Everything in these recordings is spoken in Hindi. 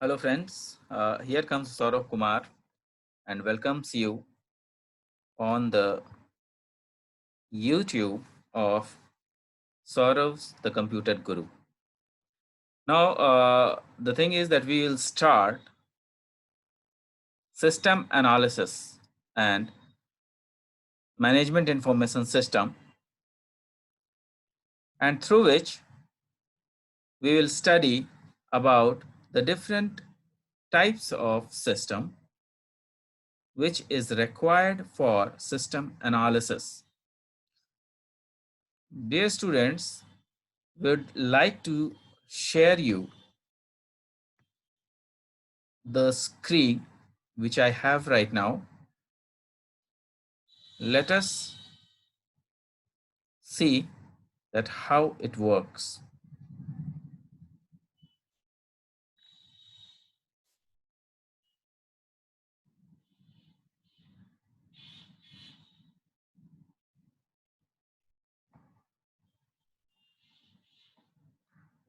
Hello friends, here comes Saurav Kumar and welcomes you on the YouTube of Saurav's the Computer Guru. Now, the thing is that we will start system analysis and management information system, and through which we will study about the different types of system which is required for system analysis. Dear students, would like to share you the screen which I have right now. Let us see that how it works.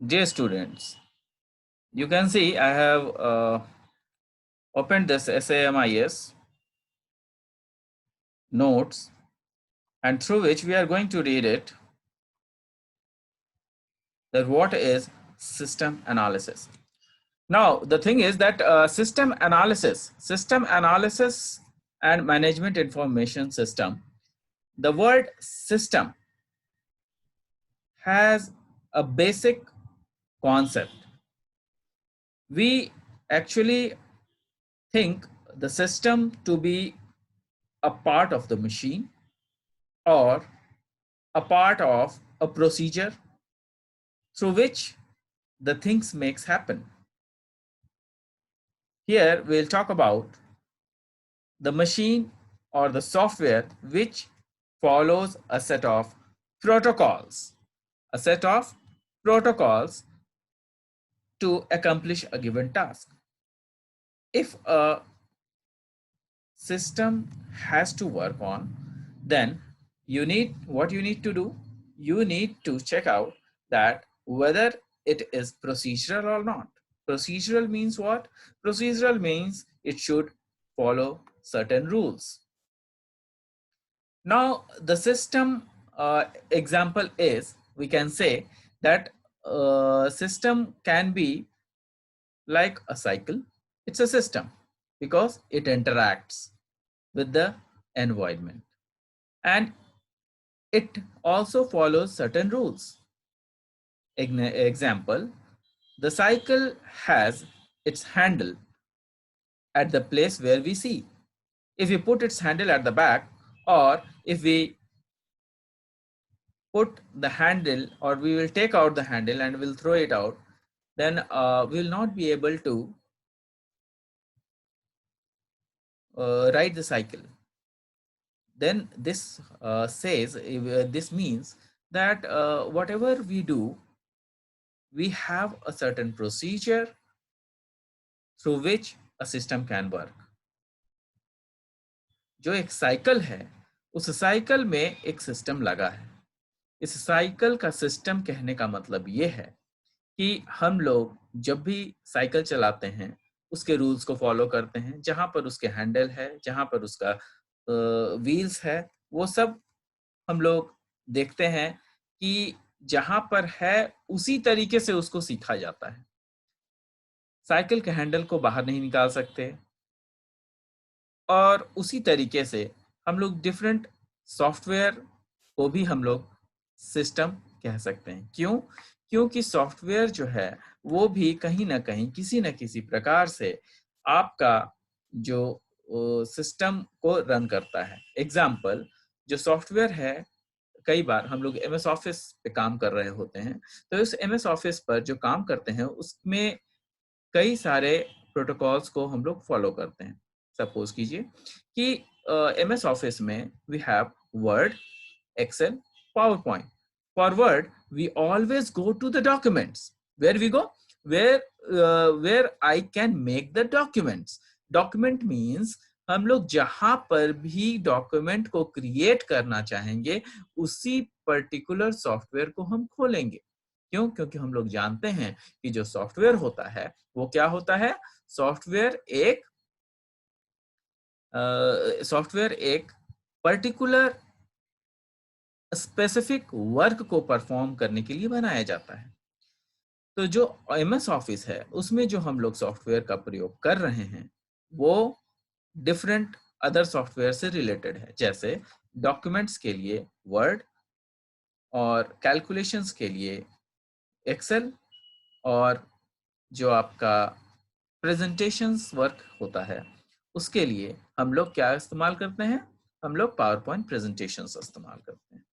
Dear students, you can see I have opened this SAMIS notes, and through which we are going to read it, that what is system analysis. Now the thing is that system analysis and management information system, the word system has a basic concept. We actually think the system to be a part of the machine or a part of a procedure through which the things makes happen. Here we'll talk about the machine or the software which follows a set of protocols, to accomplish a given task. If a system has to work on, then you need to do, you need to check out that whether it is procedural or not. Procedural means what? Procedural means it should follow certain rules. Now the system example is, we can say that system can be like a cycle. It's a system because it interacts with the environment, and it also follows certain rules. Example, the cycle has its handle at the place where we see. If we put its handle at the back, or if we put the handle, or we will take out the handle and we'll throw it out, then we will not be able to ride the cycle. Then this this means that whatever we do, we have a certain procedure through which a system can work. जो एक साइकिल है, उस साइकिल में एक सिस्टम लगा है. इस साइकिल का सिस्टम कहने का मतलब ये है कि हम लोग जब भी साइकिल चलाते हैं, उसके रूल्स को फॉलो करते हैं. जहां पर उसके हैंडल है, जहां पर उसका व्हील्स है, वो सब हम लोग देखते हैं कि जहां पर है उसी तरीके से उसको सीखा जाता है. साइकिल के हैंडल को बाहर नहीं निकाल सकते, और उसी तरीके से हम लोग डिफरेंट सॉफ्टवेयर को भी हम लोग सिस्टम कह सकते हैं. क्यों? क्योंकि सॉफ्टवेयर जो है वो भी कहीं ना कहीं किसी न किसी प्रकार से आपका जो सिस्टम को रन करता है. एग्जाम्पल, जो सॉफ्टवेयर है, कई बार हम लोग MS ऑफिस पे काम कर रहे होते हैं, तो उस MS ऑफिस पर जो काम करते हैं उसमें कई सारे प्रोटोकॉल्स को हम लोग फॉलो करते हैं. सपोज कीजिए कि MS ऑफिस में we have Word, Excel, PowerPoint. For Word we always go to the documents. Where we go? Where I can make the documents. Document means हम लोग जहां पर भी डॉक्यूमेंट को क्रिएट करना चाहेंगे, उसी पर्टिकुलर सॉफ्टवेयर को हम खोलेंगे. क्यों? क्योंकि हम लोग जानते हैं कि जो सॉफ्टवेयर होता है वो क्या होता है? सॉफ्टवेयर एक पर्टिकुलर स्पेसिफिक वर्क को परफॉर्म करने के लिए बनाया जाता है। तो जो एमएस ऑफिस है उसमें जो हम लोग सॉफ्टवेयर का प्रयोग कर रहे हैं वो डिफरेंट अदर सॉफ्टवेयर से रिलेटेड है, जैसे डॉक्यूमेंट्स के लिए वर्ड और कैलकुलेशंस के लिए एक्सेल, और जो आपका प्रेजेंटेशंस वर्क होता है उसके लिए हम लोग क्या इस्तेमाल करते हैं? हम लोग पावर पॉइंट प्रेजेंटेशंस इस्तेमाल करते हैं।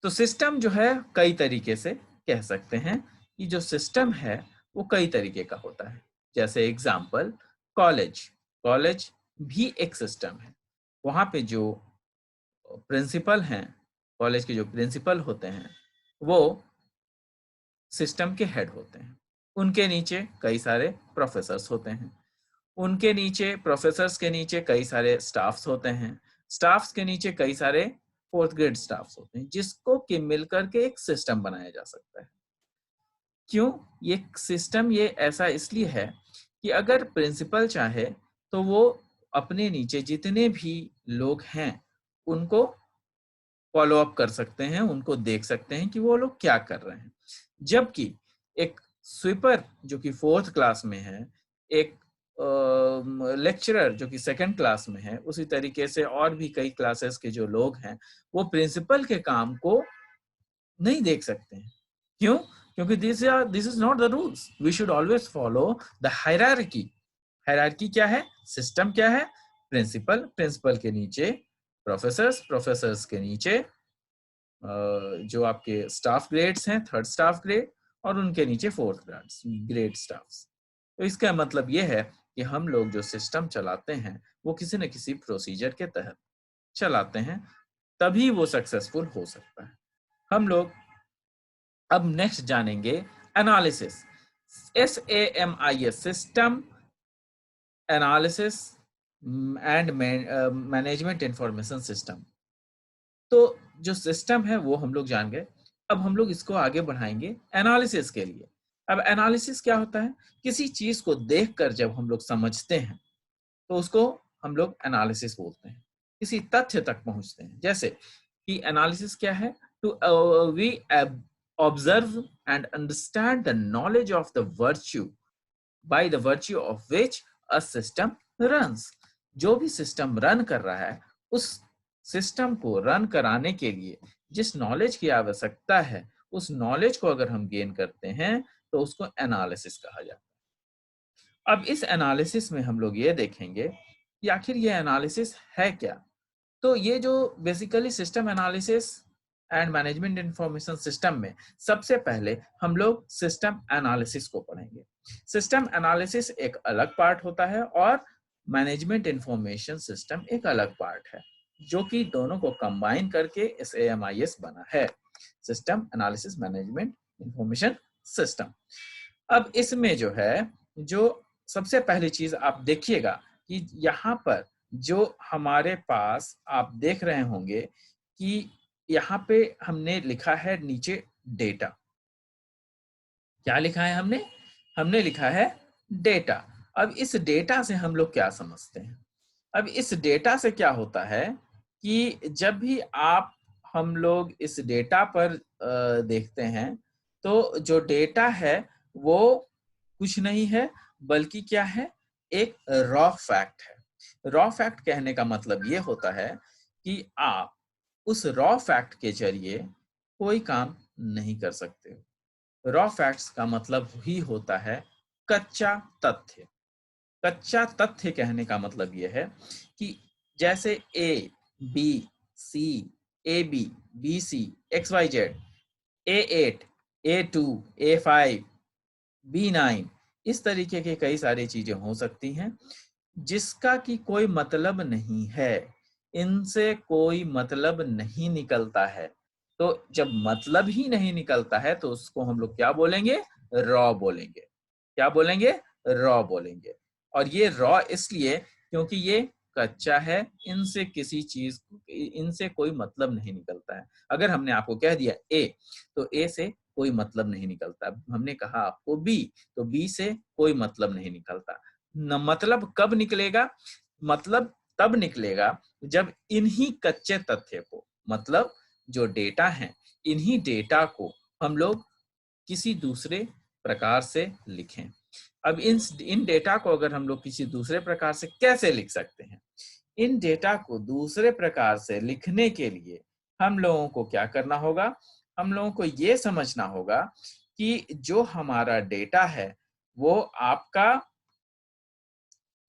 तो सिस्टम जो है कई तरीके से कह सकते हैं कि जो सिस्टम है वो कई तरीके का होता है। जैसे एग्जाम्पल कॉलेज, कॉलेज भी एक सिस्टम है। वहाँ पे जो प्रिंसिपल हैं, कॉलेज के जो प्रिंसिपल होते हैं वो सिस्टम के हेड होते हैं। उनके नीचे कई सारे प्रोफेसर्स होते हैं। उनके नीचे प्रोफेसर्स के नीचे कई सारे स्टाफ्स होते हैं। स्टाफ्स के नीचे कई सारे फोर्थ ग्रेड स्टाफ्स होते हैं, जिसको कि मिलकर के एक सिस्टम बनाया जा सकता है। क्यों ये सिस्टम ये ऐसा इसलिए है कि अगर प्रिंसिपल चाहे तो वो अपने नीचे जितने भी लोग हैं उनको फॉलो अप कर सकते हैं, उनको देख सकते हैं कि वो लोग क्या कर रहे हैं। जबकि एक स्वीपर जो कि फोर्थ क्लास में है, एक लेक्चरर जो कि सेकंड क्लास में है, उसी तरीके से और भी कई क्लासेस के जो लोग हैं वो प्रिंसिपल के काम को नहीं देख सकते हैं। क्यों? क्योंकि this is not the rules. We should always follow the hierarchy. Hierarchy क्या है? सिस्टम क्या है? प्रिंसिपल, प्रिंसिपल के नीचे प्रोफेसर्स, प्रोफेसर्स के नीचे जो आपके स्टाफ ग्रेड्स हैं, थर्ड स्टाफ ग्रेड, और उनके नीचे फोर्थ ग्रेड स्टाफ्स। तो इसका मतलब ये है कि हम लोग जो सिस्टम चलाते हैं वो किसी न किसी प्रोसीजर के तहत चलाते हैं, तभी वो सक्सेसफुल हो सकता है। हम लोग अब नेक्स्ट जानेंगे analysis. SAMIS, system analysis and management information system. तो जो सिस्टम है वो हम लोग जान गए। अब हम लोग इसको आगे बढ़ाएंगे एनालिसिस के लिए। अब एनालिसिस क्या होता है? किसी चीज को देखकर जब हम लोग समझते हैं तो उसको हम लोग एनालिसिस बोलते हैं। किसी तथ्य तक पहुंचते हैं। जैसे कि एनालिसिस क्या है? To we observe and understand the knowledge of the virtue by the virtue of which a system runs. जो भी सिस्टम रन कर रहा है उस सिस्टम को रन कराने के लिए जिस नॉलेज की आवश्यकता है उस नॉलेज को अगर हम गेन करते हैं तो उसको एनालिसिस कहा जाता है। अब इस एनालिसिस में हम लोग ये देखेंगे कि आखिर ये एनालिसिस है क्या। तो ये जो basically system analysis and management information system में सबसे पहले हम लोग सिस्टम एनालिसिस को पढ़ेंगे। सिस्टम एनालिसिस एक अलग पार्ट होता है और मैनेजमेंट इंफॉर्मेशन सिस्टम एक अलग पार्ट है, जो कि दोनों को कंबाइन करके SAMIS बना है, system analysis management information system. अब इसमें जो है, जो सबसे पहली चीज आप देखिएगा कि यहाँ पर जो हमारे पास आप देख रहे होंगे कि यहाँ पे हमने लिखा है नीचे डेटा। क्या लिखा है हमने? हमने लिखा है डेटा। अब इस डेटा से हम लोग क्या समझते हैं? अब इस डेटा से क्या होता है कि जब भी आप हम लोग इस डेटा पर देखते हैं तो जो डेटा है वो कुछ नहीं है बल्कि क्या है? एक रॉ फैक्ट है। रॉ फैक्ट कहने का मतलब ये होता है कि आप उस रॉ फैक्ट के जरिए कोई काम नहीं कर सकते। रॉ फैक्ट्स का मतलब ही होता है कच्चा तथ्य। कच्चा तथ्य कहने का मतलब यह है कि जैसे A, B, C, A B, B C, XYZ, A8, A2, A5, B9, इस तरीके के कई सारी चीजें हो सकती हैं जिसका कि कोई मतलब नहीं है, इनसे कोई मतलब नहीं निकलता है। तो जब मतलब ही नहीं निकलता है तो उसको हम लोग क्या बोलेंगे? रॉ बोलेंगे। क्या बोलेंगे? रॉ बोलेंगे। और ये रॉ इसलिए क्योंकि ये कच्चा है, इनसे किसी चीज इनसे कोई मतलब नहीं निकलता है। अगर हमने आपको कह दिया ए, तो ए से कोई मतलब नहीं निकलता। हमने कहा आपको बी, तो बी से कोई मतलब नहीं निकलता। न मतलब कब निकलेगा? मतलब तब निकलेगा जब इन्हीं कच्चे तथ्य को, मतलब जो डेटा है, इन्हीं डेटा को हम लोग किसी दूसरे प्रकार से लिखें। अब इन डेटा को अगर हम लोग किसी दूसरे प्रकार से कैसे लिख सकते हैं? इन डेटा को दूसरे प्रकार से लिखने के लिए हम लोगों को क्या करना होगा? हम लोगों को ये समझना होगा कि जो हमारा डेटा है, वो आपका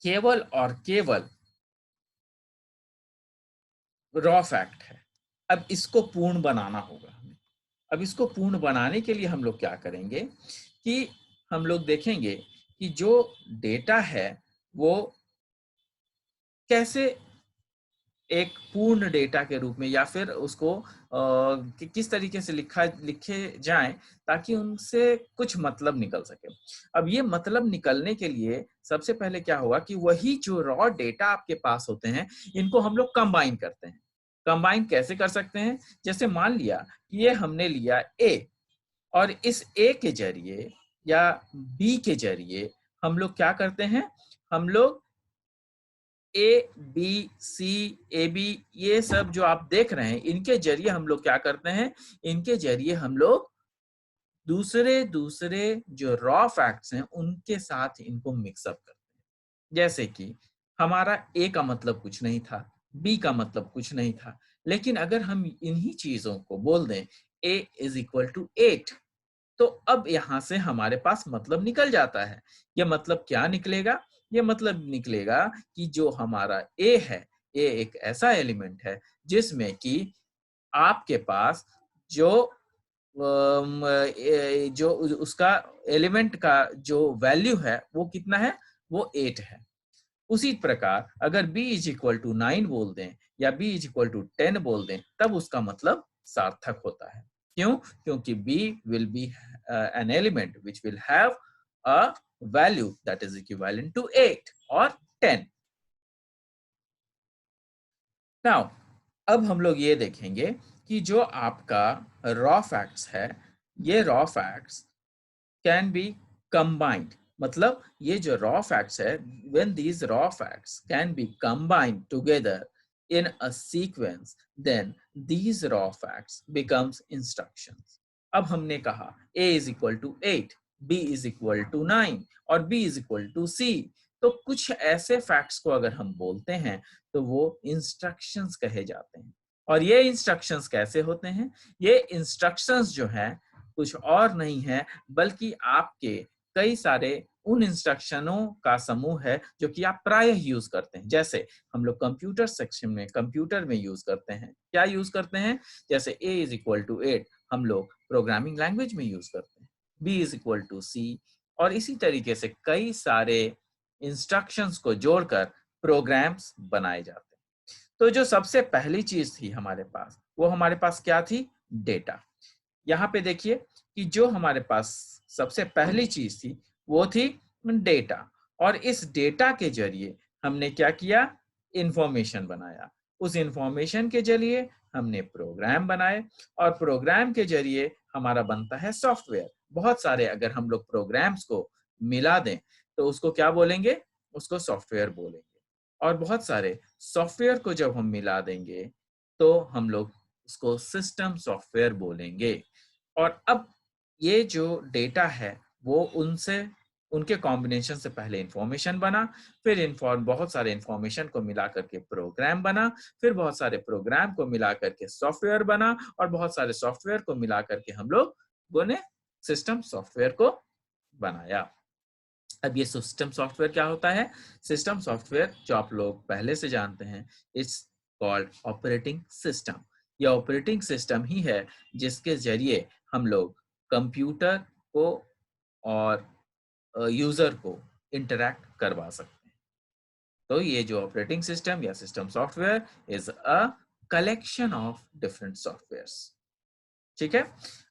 केवल और केवल रॉ फैक्ट है। अब इसको पूर्ण बनाना होगा हमें। अब इसको पूर्ण बनाने के लिए हम लोग क्या करेंगे कि हम लोग देखेंगे कि जो डेटा है वो कैसे एक पूर्ण डेटा के रूप में, या फिर उसको किस तरीके से लिखे जाएं ताकि उनसे कुछ मतलब निकल सके। अब ये मतलब निकलने के लिए सबसे पहले क्या होगा कि वही जो रॉ डेटा आपके पास होते हैं, इनको हम लोग कंबाइन करते हैं। कंबाइन कैसे कर सकते हैं? जैसे मान लिया कि ये हमने लिया ए, और इस ए के जरिए या बी के जरिए हम लोग क्या करते हैं? हम लोग ए बी सी, ए बी, ये सब जो आप देख रहे हैं, इनके जरिए हम लोग क्या करते हैं? इनके जरिए हम लोग दूसरे दूसरे जो रॉ फैक्ट्स हैं उनके साथ इनको मिक्सअप करते हैं। जैसे कि हमारा ए का मतलब कुछ नहीं था, बी का मतलब कुछ नहीं था, लेकिन अगर हम इन्हीं चीजों को बोल दें a इज इक्वल टू 8, तो अब यहां से हमारे पास मतलब निकल जाता है। यह मतलब क्या निकलेगा? यह मतलब निकलेगा कि जो हमारा ए है, ए एक ऐसा एलिमेंट है जिसमें कि आपके पास जो जो उसका एलिमेंट का जो वैल्यू है वो कितना है? वो 8 है। उसी प्रकार अगर b इज इक्वल टू 9 बोल दें या b इज इक्वल टू 10 बोल दें, तब उसका मतलब सार्थक होता है। क्यों? क्योंकि b will be an element which will have a value that is equivalent to 8 और 10। नाउ अब हम लोग ये देखेंगे कि जो आपका रॉ फैक्ट्स है, ये raw facts can be combined। मतलब ये जो raw facts है, when these raw facts can be combined together in a sequence, then these raw facts becomes instructions। अब हमने कहा a is equal to 8, b is equal to 9 और b is equal to c, तो कुछ ऐसे फैक्ट्स को अगर हम बोलते हैं तो वो इंस्ट्रक्शंस कहे जाते हैं। और ये इंस्ट्रक्शंस कैसे होते हैं? ये इंस्ट्रक्शंस जो है कुछ और नहीं है बल्कि आपके कई सारे उन इंस्ट्रक्शनों का समूह है जो कि आप प्रायः यूज करते हैं। जैसे हम लोग कंप्यूटर सेक्शन में, कंप्यूटर में यूज करते हैं। क्या यूज करते हैं? जैसे a इज इक्वल टू 8 हम लोग प्रोग्रामिंग लैंग्वेज में यूज करते हैं, b is equal to c, और इसी तरीके से कई सारे इंस्ट्रक्शंस को जोड़कर प्रोग्राम्स बनाए जाते हैं। तो जो सबसे पहली चीज थी हमारे पास, वो हमारे पास क्या थी? डेटा। यहाँ पे देखिए कि जो हमारे पास सबसे पहली चीज थी वो थी डेटा, और इस डेटा के जरिए हमने क्या किया? इंफॉर्मेशन बनाया। उस इंफॉर्मेशन के जरिए हमने प्रोग्राम बनाए, और प्रोग्राम के जरिए हमारा बनता है सॉफ्टवेयर। बहुत सारे अगर हम लोग प्रोग्राम्स को मिला दें तो उसको क्या बोलेंगे? उसको सॉफ्टवेयर बोलेंगे। और बहुत सारे सॉफ्टवेयर को जब हम मिला देंगे तो हम लोग उसको सिस्टम सॉफ्टवेयर बोलेंगे। और अब ये जो डेटा है वो उनसे, उनके कॉम्बिनेशन से पहले इंफॉर्मेशन बना, फिर इन्फॉर्म बहुत सारे इंफॉर्मेशन को मिला करके प्रोग्राम बना, फिर बहुत सारे प्रोग्राम को मिला करके सॉफ्टवेयर बना, और बहुत सारे सॉफ्टवेयर को मिला करके हम लोगों ने सिस्टम सॉफ्टवेयर को बनाया। अब ये सिस्टम सॉफ्टवेयर क्या होता है? सिस्टम सॉफ्टवेयर जो आप लोग पहले से जानते हैं, इट्स कॉल्ड ऑपरेटिंग सिस्टम। यह ऑपरेटिंग सिस्टम ही है जिसके जरिए हम लोग कंप्यूटर को और यूजर को इंटरैक्ट करवा सकते हैं। तो ये जो ऑपरेटिंग सिस्टम या system software is a collection of different softwares. ठीक है।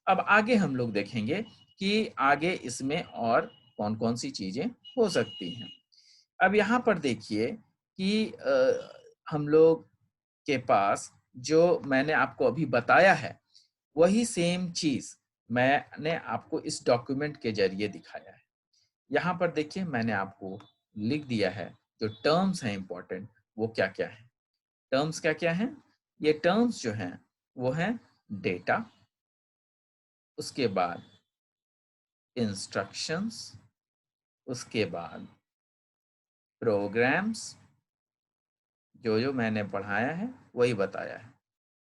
अब आगे हम लोग देखेंगे कि आगे इसमें और कौन कौन सी चीजें हो सकती हैं। अब यहाँ पर देखिए कि हम लोग के पास जो मैंने आपको अभी बताया है, वही सेम चीज मैंने आपको इस डॉक्यूमेंट के जरिए दिखाया है। यहाँ पर देखिए मैंने आपको लिख दिया है जो टर्म्स हैं इम्पोर्टेंट वो क्या-क्या हैं। टर्म्स क्या-क्या हैं? ये टर्म्स जो हैं वो हैं डेटा, उसके बाद इंस्ट्रक्शंस, उसके बाद प्रोग्राम्स, जो मैंने पढ़ाया है वही बताया है।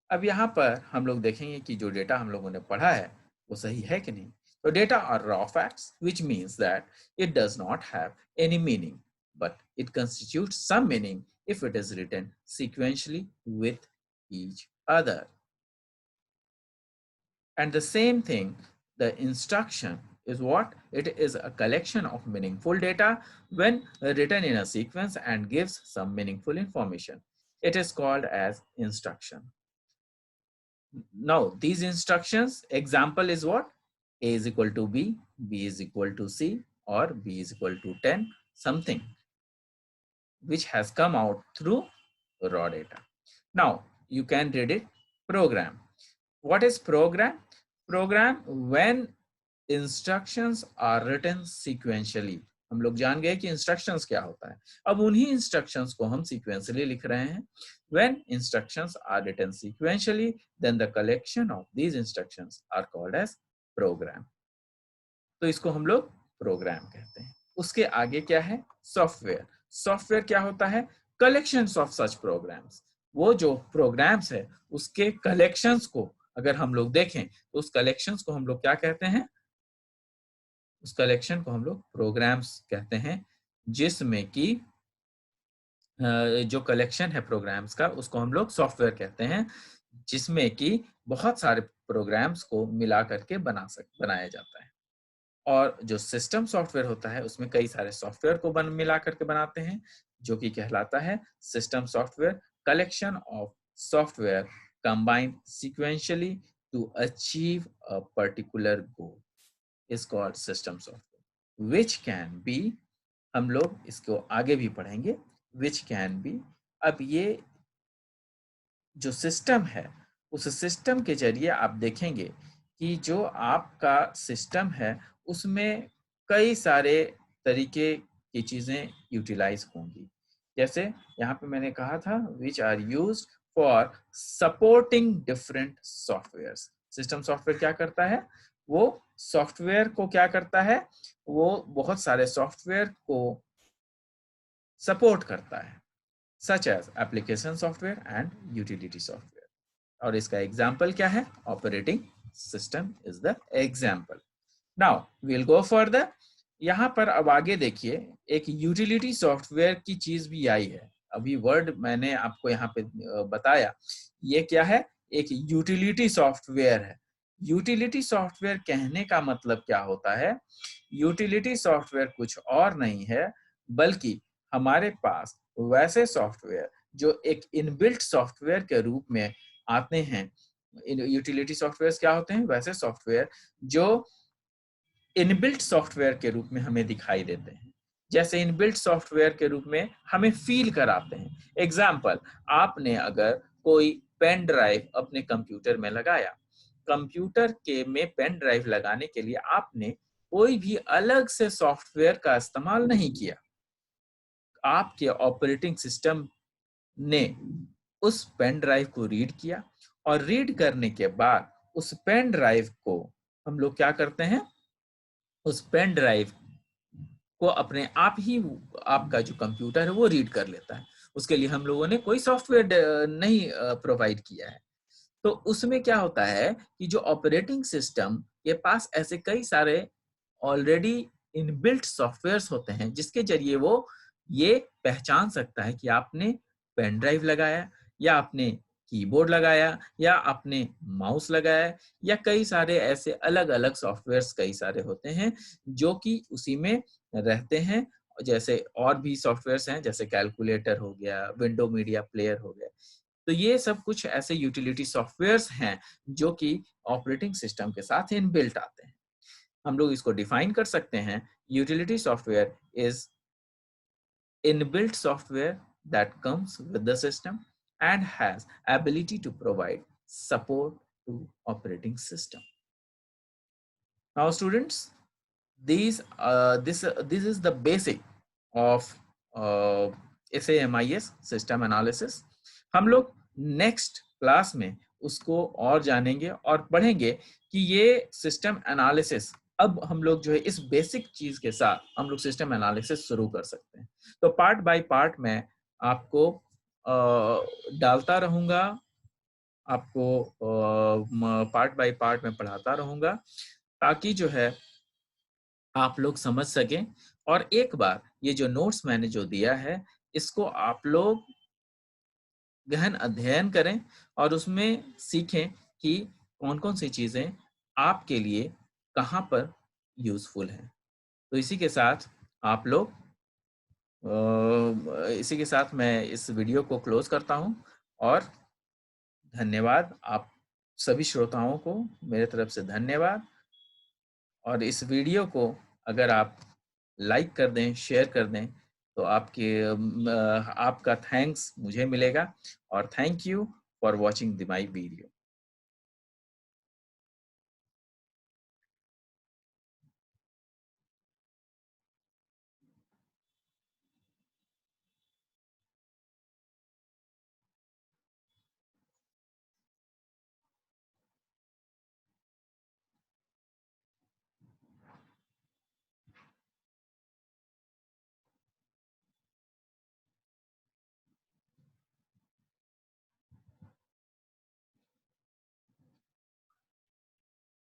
अब यहाँ पर हम लोग देखेंगे कि जो डेटा हम लोगों ने पढ़ा है वो सही है कि नहीं। तो data are raw facts which means that it does not have any meaning but it constitutes some meaning if it is written sequentially with each other. And the same thing, the instruction is what? It is a collection of meaningful data when written in a sequence and gives some meaningful information. It is called as instruction. Now, these instructions, example is what? A is equal to B is equal to C, or B is equal to 10, something which has come out through raw data. Now, you can read it program. What is program? Program when instructions are written sequentially. हम लोग जान गए कि instructions क्या होता है। अब उन्हीं instructions को हम sequentially लिख रहे हैं। When instructions are written sequentially, then the collection of these instructions are called as program. तो इसको हम लोग प्रोग्राम कहते हैं। उसके आगे क्या है? सॉफ्टवेयर। सॉफ्टवेयर क्या होता है? Collections of such programs. वो जो प्रोग्राम्स है उसके कलेक्शंस को अगर हम लोग देखें तो उस कलेक्शंस को हम लोग क्या कहते हैं? उस कलेक्शन को हम लोग प्रोग्राम्स कहते हैं, जिसमें कि जो कलेक्शन है प्रोग्राम्स का उसको हम लोग सॉफ्टवेयर कहते हैं, जिसमें कि बहुत सारे प्रोग्राम्स को मिला करके बनाया जाता है। और जो सिस्टम सॉफ्टवेयर होता है उसमें कई सारे सॉफ्टवेयर को मिला करके बनाते हैं, जो कि कहलाता है system software. Collection of software combined sequentially to achieve a particular goal is called system software, which can be, हम लोग इसको आगे भी पढ़ेंगे, विच कैन बी। अब ये जो सिस्टम है उस सिस्टम के जरिए आप देखेंगे कि जो आपका सिस्टम है उसमें कई सारे तरीके की चीजें यूटिलाइज होंगी। जैसे यहाँ पे मैंने कहा था which are used for supporting different softwares. System software क्या करता है? वो सॉफ्टवेयर को क्या करता है? वो बहुत सारे सॉफ्टवेयर को सपोर्ट करता है, such as application software and utility software. और इसका एग्जाम्पल क्या है? Operating system is the example. Now will go further. यहाँ पर अब आगे देखिए एक यूटिलिटी सॉफ्टवेयर की चीज भी आई है। अभी वर्ड मैंने आपको यहाँ पे बताया, ये क्या है? एक यूटिलिटी सॉफ्टवेयर है। यूटिलिटी सॉफ्टवेयर कहने का मतलब क्या होता है? यूटिलिटी सॉफ्टवेयर कुछ और नहीं है बल्कि हमारे पास वैसे सॉफ्टवेयर जो एक इनबिल्ट सॉफ्टवेयर के रूप में आते हैं। यूटिलिटी सॉफ्टवेयर क्या होते हैं? वैसे सॉफ्टवेयर जो इनबिल्ट सॉफ्टवेयर के रूप में हमें दिखाई देते हैं, जैसे इनबिल्ट सॉफ्टवेयर के रूप में हमें फील कराते हैं। एग्जाम्पल, आपने अगर कोई पेन ड्राइव अपने कंप्यूटर में लगाया, कंप्यूटर के में पेन ड्राइव लगाने के लिए आपने कोई भी अलग से सॉफ्टवेयर का इस्तेमाल नहीं किया। आपके ऑपरेटिंग सिस्टम ने उस पेन ड्राइव को रीड किया और रीड करने के बाद उस पेन ड्राइव को हम लोग क्या करते हैं? उस पेन ड्राइव को अपने आप ही आपका जो कंप्यूटर है वो रीड कर लेता है। उसके लिए हम लोगों ने कोई सॉफ्टवेयर नहीं प्रोवाइड किया है। तो उसमें क्या होता है कि जो ऑपरेटिंग सिस्टम के पास ऐसे कई सारे ऑलरेडी इनबिल्ट सॉफ्टवेयर्स होते हैं जिसके जरिए वो ये पहचान सकता है कि आपने पेन ड्राइव लगाया या आपने कीबोर्ड लगाया या आपने माउस लगाया, या कई सारे ऐसे अलग अलग सॉफ्टवेयर्स कई सारे होते हैं जो कि उसी में रहते हैं। जैसे और भी सॉफ्टवेयर्स हैं जैसे कैलकुलेटर हो गया, विंडो मीडिया प्लेयर हो गया। तो ये सब कुछ ऐसे यूटिलिटी सॉफ्टवेयर्स हैं जो कि ऑपरेटिंग सिस्टम के साथ इनबिल्ट आते हैं। हम लोग इसको डिफाइन कर सकते हैं, utility software is inbuilt software that comes with the system and has ability to provide support to operating system. Now students, this is the basic of SAMIS system analysis. हम लोग नेक्स्ट क्लास में उसको और जानेंगे और पढ़ेंगे कि ये सिस्टम एनालिसिस, अब हम लोग जो है इस बेसिक चीज के साथ हम लोग सिस्टम एनालिसिस शुरू कर सकते हैं। तो पार्ट बाय पार्ट में आपको डालता रहूंगा, आपको पार्ट बाय पार्ट में पढ़ाता रहूंगा, ताकि जो है आप लोग समझ सकें। और एक बार ये जो नोट्स मैंने जो दिया है, इसको आप लोग गहन अध्ययन करें और उसमें सीखें कि कौन-कौन सी चीज़ें आपके लिए कहाँ पर यूज़फुल हैं। तो इसी के साथ मैं इस वीडियो को क्लोज़ करता हूँ और धन्यवाद आप सभी श्रोताओं को, मेरे तरफ से धन्यवाद। और इस वीडियो को अगर आप लाइक कर दें, शेयर कर दें, तो आपका थैंक्स मुझे मिलेगा। और thank you for watching my video.